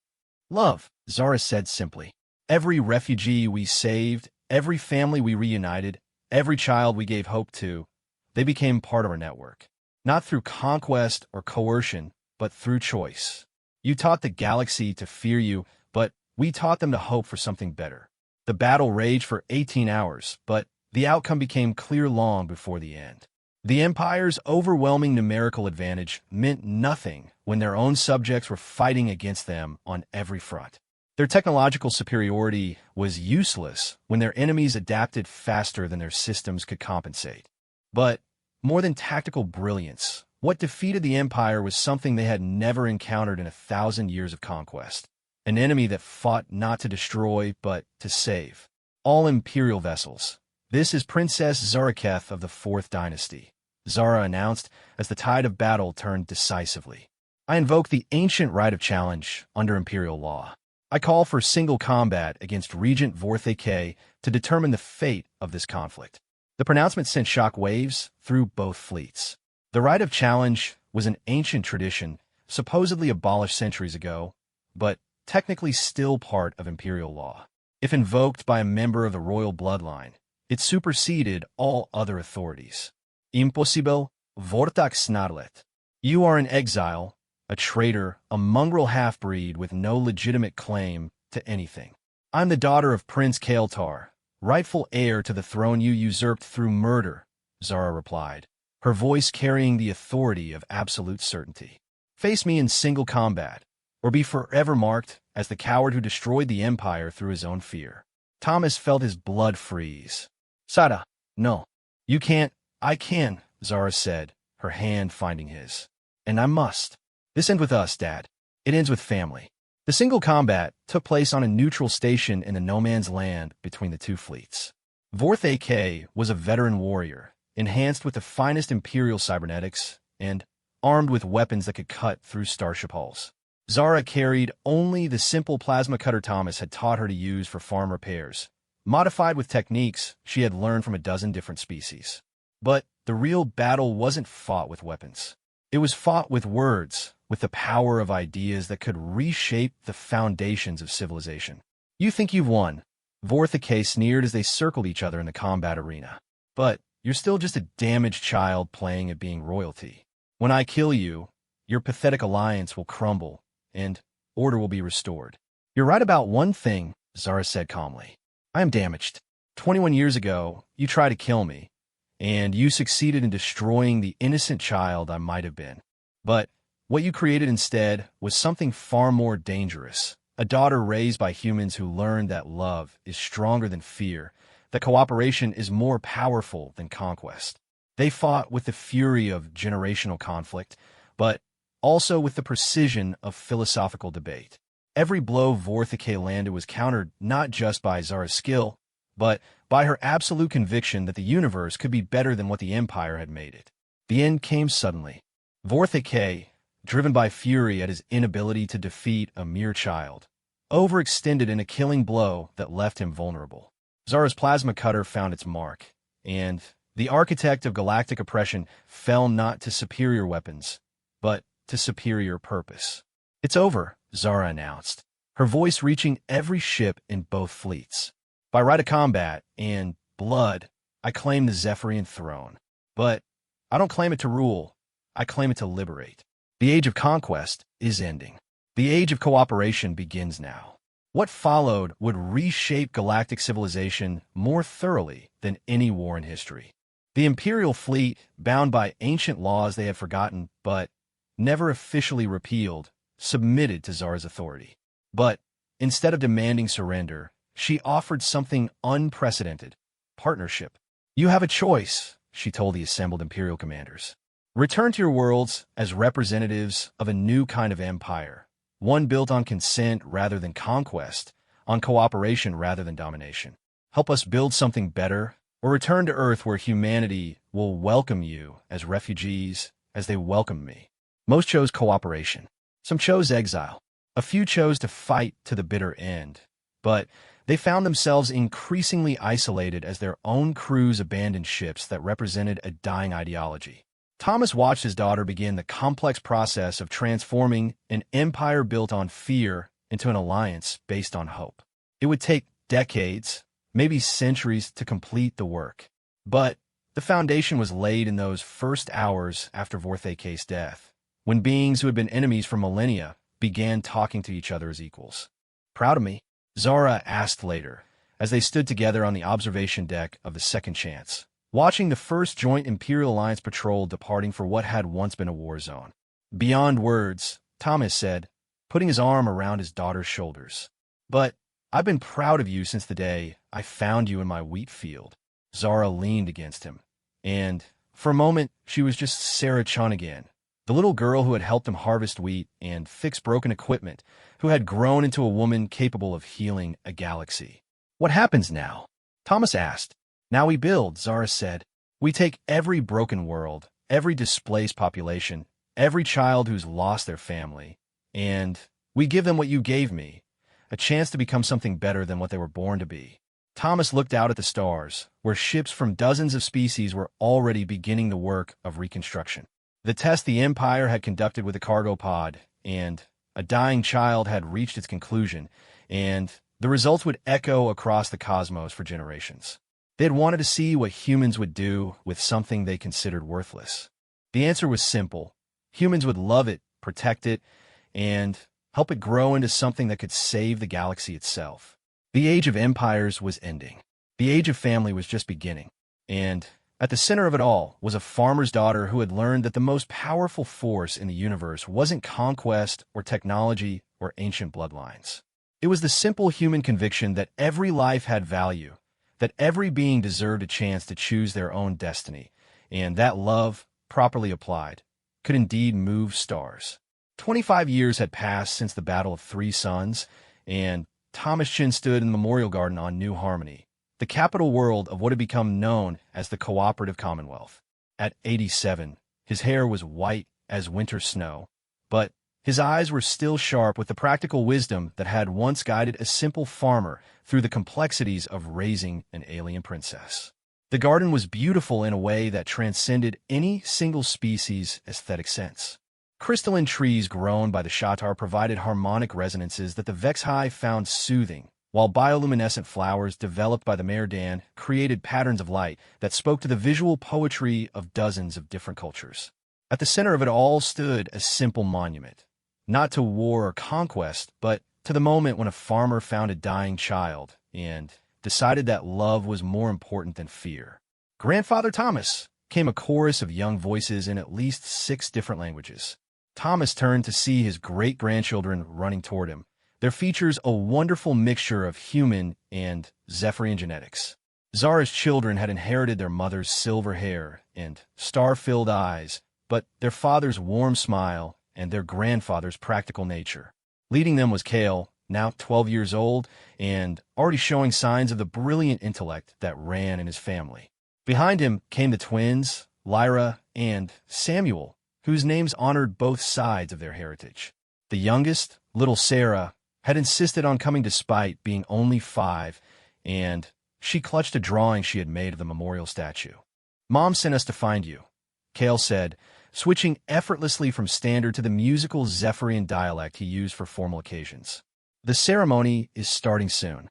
Love, Zara said simply. Every refugee we saved, every family we reunited, every child we gave hope to, they became part of our network. Not through conquest or coercion, but through choice. You taught the galaxy to fear you, but we taught them to hope for something better. The battle raged for 18 hours, but the outcome became clear long before the end. The Empire's overwhelming numerical advantage meant nothing when their own subjects were fighting against them on every front. Their technological superiority was useless when their enemies adapted faster than their systems could compensate. But more than tactical brilliance, what defeated the Empire was something they had never encountered in 1,000 years of conquest. An enemy that fought not to destroy, but to save. All Imperial vessels. This is Princess Zaraketh of the 4th Dynasty, Zara announced as the tide of battle turned decisively. I invoke the ancient right of challenge under Imperial law. I call for single combat against Regent Vorth AK to determine the fate of this conflict. The pronouncement sent shock waves through both fleets. The right of challenge was an ancient tradition, supposedly abolished centuries ago, but technically still part of Imperial law. If invoked by a member of the royal bloodline, it superseded all other authorities. Impossible, Vortak snarlet. You are in exile, a traitor, a mongrel half-breed with no legitimate claim to anything. I'm the daughter of Prince Kael'tar, rightful heir to the throne you usurped through murder, Zara replied, her voice carrying the authority of absolute certainty. Face me in single combat, or be forever marked as the coward who destroyed the Empire through his own fear. Thomas felt his blood freeze. Sada, no. You can't. I can, Zara said, her hand finding his. And I must. This ends with us, Dad. It ends with family. The single combat took place on a neutral station in the no-man's land between the two fleets. Vorth AK was a veteran warrior, enhanced with the finest Imperial cybernetics and armed with weapons that could cut through starship hulls. Zara carried only the simple plasma cutter Thomas had taught her to use for farm repairs, modified with techniques she had learned from a dozen different species. But the real battle wasn't fought with weapons. It was fought with words, with the power of ideas that could reshape the foundations of civilization. You think you've won, Vorthake sneered as they circled each other in the combat arena. But you're still just a damaged child playing at being royalty. When I kill you, your pathetic alliance will crumble, and order will be restored. You're right about one thing, Zara said calmly. I am damaged. 21 years ago, you tried to kill me, and you succeeded in destroying the innocent child I might have been. But what you created instead was something far more dangerous. A daughter raised by humans who learned that love is stronger than fear, that cooperation is more powerful than conquest. They fought with the fury of generational conflict, but also with the precision of philosophical debate. Every blow Vorthake landed was countered not just by Zara's skill, but by her absolute conviction that the universe could be better than what the Empire had made it. The end came suddenly. Vorthake, driven by fury at his inability to defeat a mere child, overextended in a killing blow that left him vulnerable. Zara's plasma cutter found its mark, and the architect of galactic oppression fell not to superior weapons, but to superior purpose. It's over, Zara announced, her voice reaching every ship in both fleets. By right of combat and blood, I claim the Zephyrian throne. But I don't claim it to rule, I claim it to liberate. The age of conquest is ending. The age of cooperation begins now. What followed would reshape galactic civilization more thoroughly than any war in history. The Imperial fleet, bound by ancient laws they had forgotten but never officially repealed, submitted to Zara's authority. But instead of demanding surrender, she offered something unprecedented: partnership. You have a choice, she told the assembled Imperial commanders. Return to your worlds as representatives of a new kind of empire, one built on consent rather than conquest, on cooperation rather than domination. Help us build something better, or return to Earth where humanity will welcome you as refugees as they welcomed me. Most chose cooperation. Some chose exile. A few chose to fight to the bitter end. But they found themselves increasingly isolated as their own crews abandoned ships that represented a dying ideology. Thomas watched his daughter begin the complex process of transforming an empire built on fear into an alliance based on hope. It would take decades, maybe centuries, to complete the work. But the foundation was laid in those first hours after Vorthake's death, when beings who had been enemies for millennia began talking to each other as equals. Proud of me? Zara asked later, as they stood together on the observation deck of the Second Chance, watching the first joint Imperial Alliance patrol departing for what had once been a war zone. Beyond words, Thomas said, putting his arm around his daughter's shoulders. But I've been proud of you since the day I found you in my wheat field. Zara leaned against him, and for a moment she was just Sarah Chun again, the little girl who had helped him harvest wheat and fix broken equipment, who had grown into a woman capable of healing a galaxy. What happens now? Thomas asked. Now we build, Zara said. We take every broken world, every displaced population, every child who's lost their family, and we give them what you gave me, a chance to become something better than what they were born to be. Thomas looked out at the stars, where ships from dozens of species were already beginning the work of reconstruction. The test the Empire had conducted with a cargo pod, and a dying child had reached its conclusion, and the results would echo across the cosmos for generations. They had wanted to see what humans would do with something they considered worthless. The answer was simple. Humans would love it, protect it, and help it grow into something that could save the galaxy itself. The age of empires was ending. The age of family was just beginning. And at the center of it all was a farmer's daughter who had learned that the most powerful force in the universe wasn't conquest or technology or ancient bloodlines. It was the simple human conviction that every life had value, that every being deserved a chance to choose their own destiny, and that love, properly applied, could indeed move stars. 25 years had passed since the Battle of Three Suns, and Thomas Chin stood in the memorial garden on New Harmony, the capital world of what had become known as the Cooperative Commonwealth. At 87, his hair was white as winter snow, but his eyes were still sharp with the practical wisdom that had once guided a simple farmer through the complexities of raising an alien princess. The garden was beautiful in a way that transcended any single species' aesthetic sense. Crystalline trees grown by the Shatar provided harmonic resonances that the Vexhai found soothing, while bioluminescent flowers developed by the Merdan created patterns of light that spoke to the visual poetry of dozens of different cultures. At the center of it all stood a simple monument, not to war or conquest, but to the moment when a farmer found a dying child and decided that love was more important than fear. "Grandfather Thomas," came a chorus of young voices in at least 6 different languages. Thomas turned to see his great-grandchildren running toward him. Their features a wonderful mixture of human and Zephyrian genetics. Zara's children had inherited their mother's silver hair and star-filled eyes, but their father's warm smile and their grandfather's practical nature. Leading them was Kale, now 12 years old, and already showing signs of the brilliant intellect that ran in his family. Behind him came the twins, Lyra and Samuel, whose names honored both sides of their heritage. The youngest, little Sarah, had insisted on coming despite being only 5, and she clutched a drawing she had made of the memorial statue. "Mom sent us to find you," Kale said, switching effortlessly from standard to the musical Zephyrian dialect he used for formal occasions. "The ceremony is starting soon."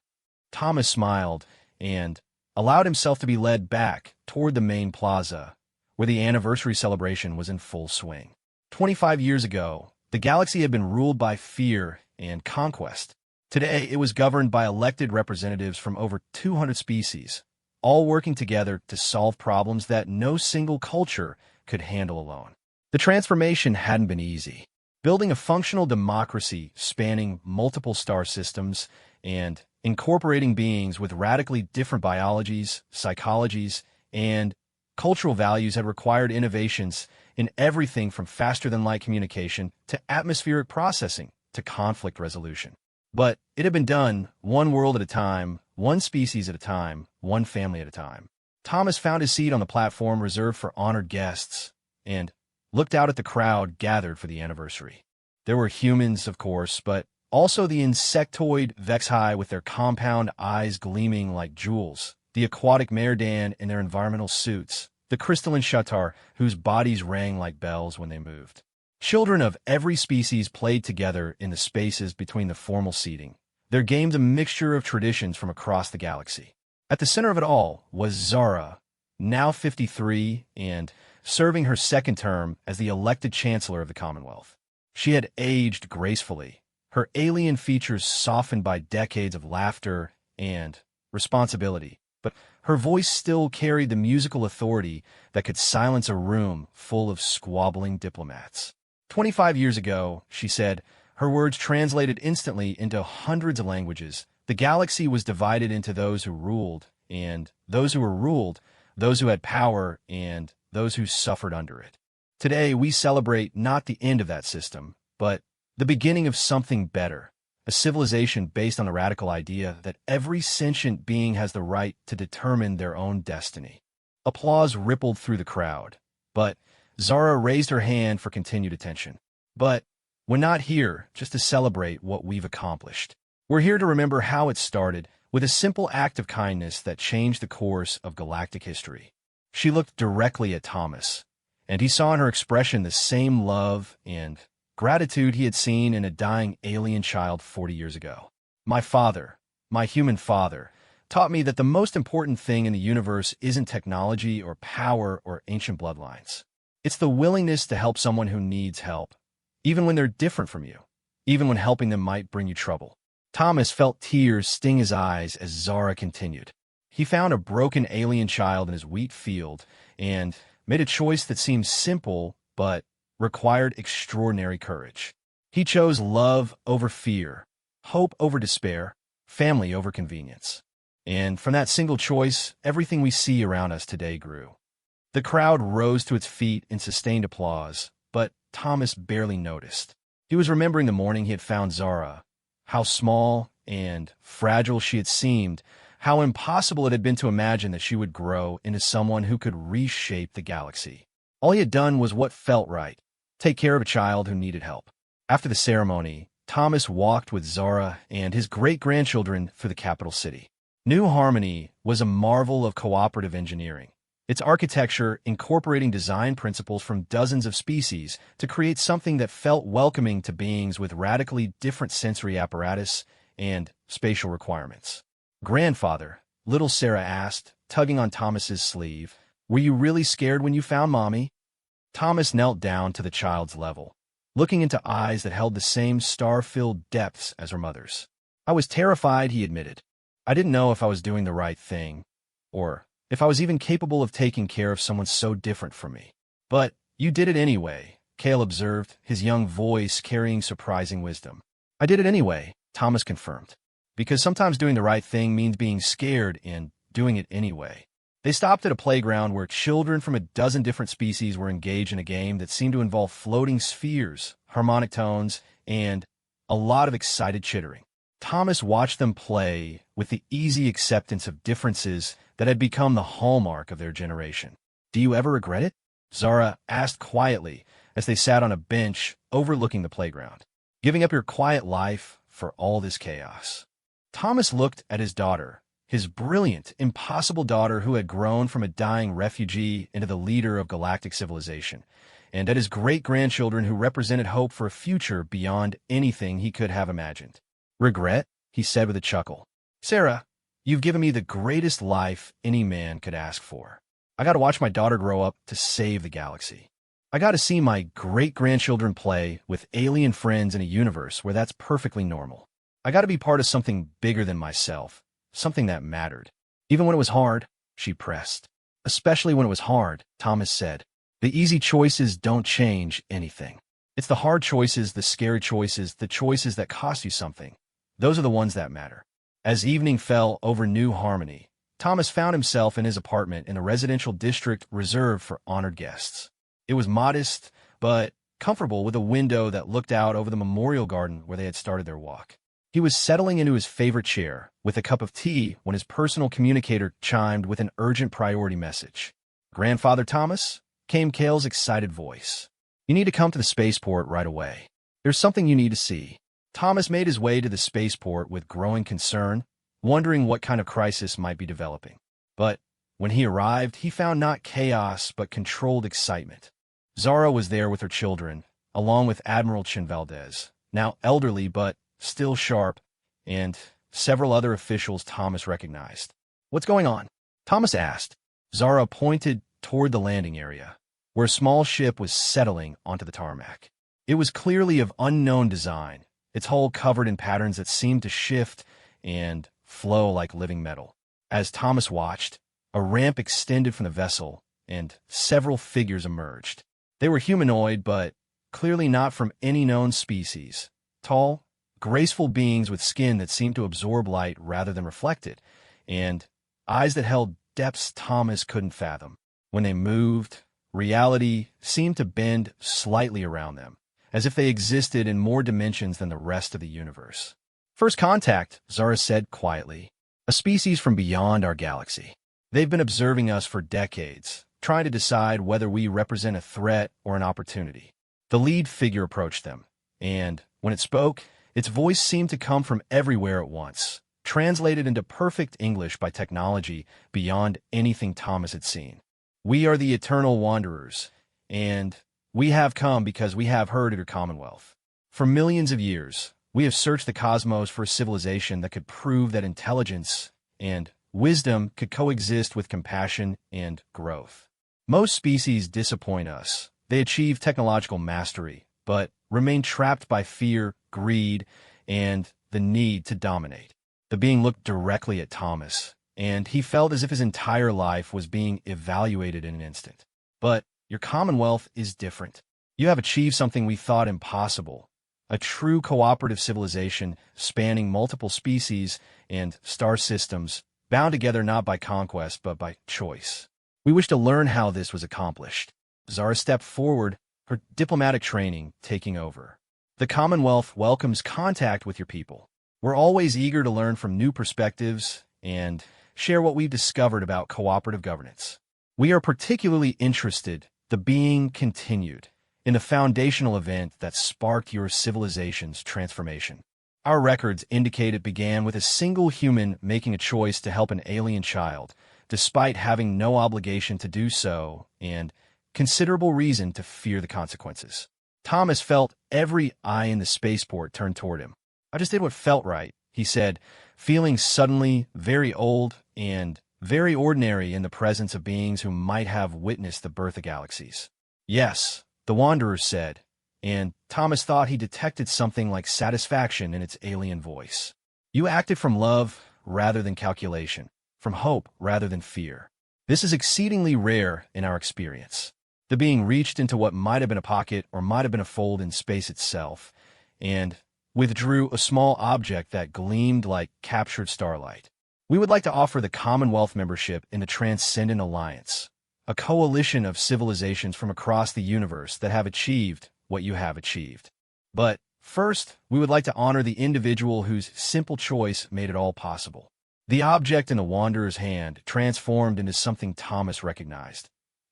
Thomas smiled and allowed himself to be led back toward the main plaza, where the anniversary celebration was in full swing. 25 years ago, the galaxy had been ruled by fear and conquest. Today, it was governed by elected representatives from over 200 species, all working together to solve problems that no single culture could handle alone. The transformation hadn't been easy. Building a functional democracy spanning multiple star systems and incorporating beings with radically different biologies, psychologies, and cultural values had required innovations in everything from faster-than-light communication to atmospheric processing to conflict resolution. But it had been done one world at a time, one species at a time, one family at a time. Thomas found his seat on the platform reserved for honored guests and looked out at the crowd gathered for the anniversary. There were humans, of course, but also the insectoid Vexhai with their compound eyes gleaming like jewels, the aquatic Merdan in their environmental suits, the crystalline Shatar whose bodies rang like bells when they moved. Children of every species played together in the spaces between the formal seating, their games a mixture of traditions from across the galaxy. At the center of it all was Zara, now 53 and serving her second term as the elected Chancellor of the Commonwealth. She had aged gracefully, her alien features softened by decades of laughter and responsibility, but her voice still carried the musical authority that could silence a room full of squabbling diplomats. 25 years ago, she said, her words translated instantly into hundreds of languages. The galaxy was divided into those who ruled, and those who were ruled, those who had power, and those who suffered under it. Today, we celebrate not the end of that system, but the beginning of something better, a civilization based on the radical idea that every sentient being has the right to determine their own destiny. Applause rippled through the crowd, but Zara raised her hand for continued attention. "But we're not here just to celebrate what we've accomplished. We're here to remember how it started with a simple act of kindness that changed the course of galactic history." She looked directly at Thomas, and he saw in her expression the same love and gratitude he had seen in a dying alien child 40 years ago. "My father, my human father, taught me that the most important thing in the universe isn't technology or power or ancient bloodlines. It's the willingness to help someone who needs help, even when they're different from you, even when helping them might bring you trouble." Thomas felt tears sting his eyes as Zara continued. He found a broken alien child in his wheat field and made a choice that seemed simple but required extraordinary courage. He chose love over fear, hope over despair, family over convenience. And from that single choice, everything we see around us today grew. The crowd rose to its feet in sustained applause, but Thomas barely noticed. He was remembering the morning he had found Zara, how small and fragile she had seemed how impossible it had been to imagine that she would grow into someone who could reshape the galaxy. All he had done was what felt right: take care of a child who needed help. After the ceremony, Thomas walked with Zara and his great-grandchildren through the capital city. New Harmony was a marvel of cooperative engineering, its architecture incorporating design principles from dozens of species to create something that felt welcoming to beings with radically different sensory apparatus and spatial requirements. "Grandfather," little Sarah asked, tugging on Thomas's sleeve, "were you really scared when you found Mommy?" Thomas knelt down to the child's level, looking into eyes that held the same star-filled depths as her mother's. "I was terrified," he admitted. "I didn't know if I was doing the right thing, or if I was even capable of taking care of someone so different from me." "But you did it anyway," Cale observed, his young voice carrying surprising wisdom. "I did it anyway," Thomas confirmed, "because sometimes doing the right thing means being scared and doing it anyway." They stopped at a playground where children from a dozen different species were engaged in a game that seemed to involve floating spheres, harmonic tones, and a lot of excited chittering. Thomas watched them play with the easy acceptance of differences that had become the hallmark of their generation. "Do you ever regret it?" Zara asked quietly as they sat on a bench overlooking the playground. "Giving up your quiet life for all this chaos?" Thomas looked at his daughter, his brilliant, impossible daughter who had grown from a dying refugee into the leader of galactic civilization, and at his great-grandchildren who represented hope for a future beyond anything he could have imagined. "Regret?" he said with a chuckle. "Sarah, you've given me the greatest life any man could ask for. I got to watch my daughter grow up to save the galaxy. I got to see my great-grandchildren play with alien friends in a universe where that's perfectly normal. I got to be part of something bigger than myself, something that mattered. Even when it was hard," she pressed. "Especially when it was hard," Thomas said. "The easy choices don't change anything. It's the hard choices, the scary choices, the choices that cost you something. Those are the ones that matter." As evening fell over New Harmony, Thomas found himself in his apartment in a residential district reserved for honored guests. It was modest, but comfortable, with a window that looked out over the memorial garden where they had started their walk. He was settling into his favorite chair with a cup of tea when his personal communicator chimed with an urgent priority message. "Grandfather Thomas," came Cale's excited voice. "You need to come to the spaceport right away. There's something you need to see." Thomas made his way to the spaceport with growing concern, wondering what kind of crisis might be developing. But when he arrived, he found not chaos but controlled excitement. Zara was there with her children, along with Admiral Chinvaldez, now elderly but still sharp, and several other officials Thomas recognized. "What's going on?" Thomas asked. Zara pointed toward the landing area, where a small ship was settling onto the tarmac. It was clearly of unknown design, its hull covered in patterns that seemed to shift and flow like living metal. As Thomas watched, a ramp extended from the vessel, and several figures emerged. They were humanoid, but clearly not from any known species. Tall, graceful beings with skin that seemed to absorb light rather than reflect it, and eyes that held depths Thomas couldn't fathom. When they moved, reality seemed to bend slightly around them, as if they existed in more dimensions than the rest of the universe. "First contact," Zara said quietly. "A species from beyond our galaxy. They've been observing us for decades, trying to decide whether we represent a threat or an opportunity." The lead figure approached them, and when it spoke, its voice seemed to come from everywhere at once, translated into perfect English by technology beyond anything Thomas had seen. "We are the Eternal Wanderers, and we have come because we have heard of your Commonwealth. For millions of years, we have searched the cosmos for a civilization that could prove that intelligence and wisdom could coexist with compassion and growth. Most species disappoint us. They achieve technological mastery, but remain trapped by fear, greed, and the need to dominate." The being looked directly at Thomas, and he felt as if his entire life was being evaluated in an instant. "But your Commonwealth is different. You have achieved something we thought impossible, a true cooperative civilization spanning multiple species and star systems, bound together not by conquest but by choice. We wish to learn how this was accomplished." Zara stepped forward, her diplomatic training taking over. "The Commonwealth welcomes contact with your people. We're always eager to learn from new perspectives and share what we've discovered about cooperative governance. We are particularly interested, the being continued, in the foundational event that sparked your civilization's transformation. Our records indicate it began with a single human making a choice to help an alien child, despite having no obligation to do so and considerable reason to fear the consequences. Thomas felt every eye in the spaceport turn toward him. "I just did what felt right," he said, feeling suddenly very old and very ordinary in the presence of beings who might have witnessed the birth of galaxies. "Yes," the Wanderers said, and Thomas thought he detected something like satisfaction in its alien voice. "You acted from love rather than calculation, from hope rather than fear. This is exceedingly rare in our experience." The being reached into what might have been a pocket or might have been a fold in space itself, and withdrew a small object that gleamed like captured starlight. "We would like to offer the Commonwealth membership in the Transcendent Alliance, a coalition of civilizations from across the universe that have achieved what you have achieved. But first, we would like to honor the individual whose simple choice made it all possible." The object in the Wanderer's hand transformed into something Thomas recognized.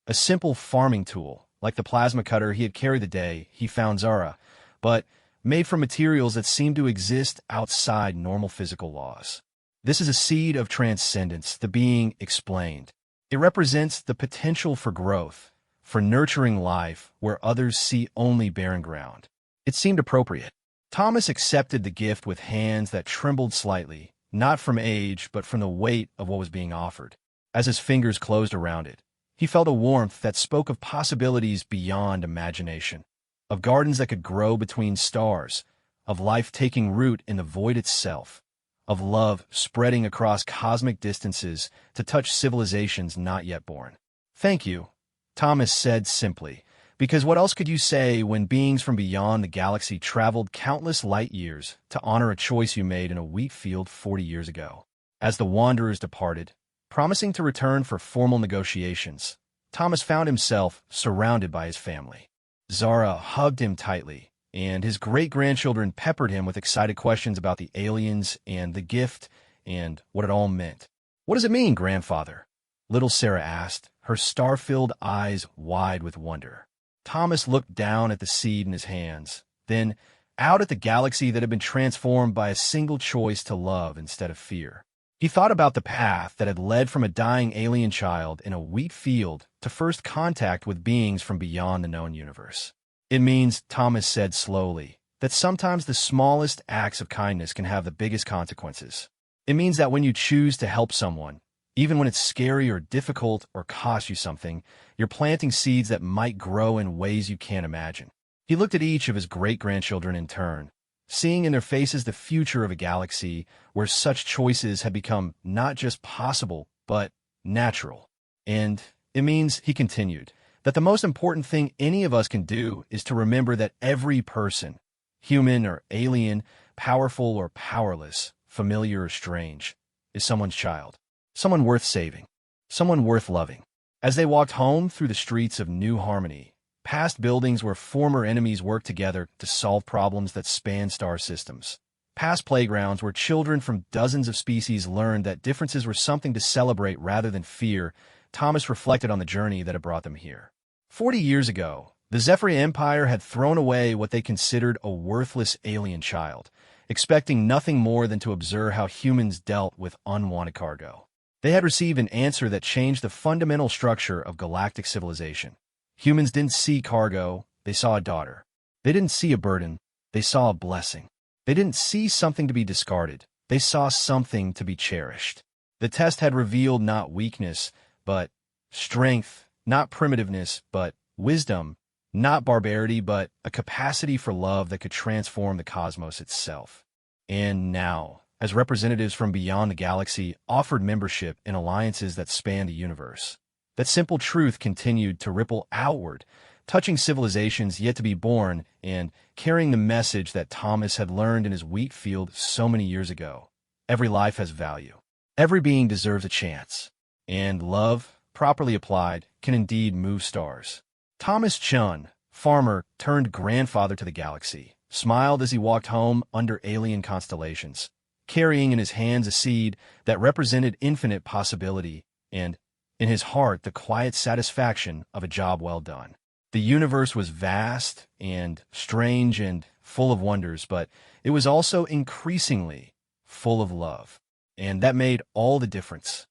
A simple farming tool, like the plasma cutter he had carried the day he found Zara, but made from materials that seemed to exist outside normal physical laws. "This is a seed of transcendence," the being explained. "It represents the potential for growth, for nurturing life where others see only barren ground." It seemed appropriate. Thomas accepted the gift with hands that trembled slightly, not from age, but from the weight of what was being offered. As his fingers closed around it, he felt a warmth that spoke of possibilities beyond imagination, of gardens that could grow between stars, of life taking root in the void itself, of love spreading across cosmic distances to touch civilizations not yet born. "Thank you," Thomas said simply, because what else could you say when beings from beyond the galaxy traveled countless light years to honor a choice you made in a wheat field 40 years ago? As the Wanderers departed, promising to return for formal negotiations, Thomas found himself surrounded by his family. Zara hugged him tightly, and his great-grandchildren peppered him with excited questions about the aliens and the gift and what it all meant. "What does it mean, grandfather?" little Sarah asked, her star-filled eyes wide with wonder. Thomas looked down at the seed in his hands, then out at the galaxy that had been transformed by a single choice to love instead of fear. He thought about the path that had led from a dying alien child in a wheat field to first contact with beings from beyond the known universe. "It means," Thomas said slowly, "that sometimes the smallest acts of kindness can have the biggest consequences. It means that when you choose to help someone, even when it's scary or difficult or costs you something, you're planting seeds that might grow in ways you can't imagine." He looked at each of his great-grandchildren in turn, seeing in their faces the future of a galaxy where such choices had become not just possible, but natural. "And it means," he continued, "that the most important thing any of us can do is to remember that every person, human or alien, powerful or powerless, familiar or strange, is someone's child, someone worth saving, someone worth loving." As they walked home through the streets of New Harmony, past buildings where former enemies worked together to solve problems that span star systems, past playgrounds where children from dozens of species learned that differences were something to celebrate rather than fear, Thomas reflected on the journey that had brought them here. 40 years ago, the Zephyr Empire had thrown away what they considered a worthless alien child, expecting nothing more than to observe how humans dealt with unwanted cargo. They had received an answer that changed the fundamental structure of galactic civilization. Humans didn't see cargo, they saw a daughter. They didn't see a burden, they saw a blessing. They didn't see something to be discarded, they saw something to be cherished. The test had revealed not weakness, but strength, not primitiveness, but wisdom, not barbarity, but a capacity for love that could transform the cosmos itself. And now, as representatives from beyond the galaxy offered membership in alliances that spanned the universe, that simple truth continued to ripple outward, touching civilizations yet to be born and carrying the message that Thomas had learned in his wheat field so many years ago. Every life has value. Every being deserves a chance. And love, properly applied, can indeed move stars. Thomas Chun, farmer turned grandfather to the galaxy, smiled as he walked home under alien constellations, carrying in his hands a seed that represented infinite possibility and, in his heart, the quiet satisfaction of a job well done. The universe was vast and strange and full of wonders, but it was also increasingly full of love. And that made all the difference.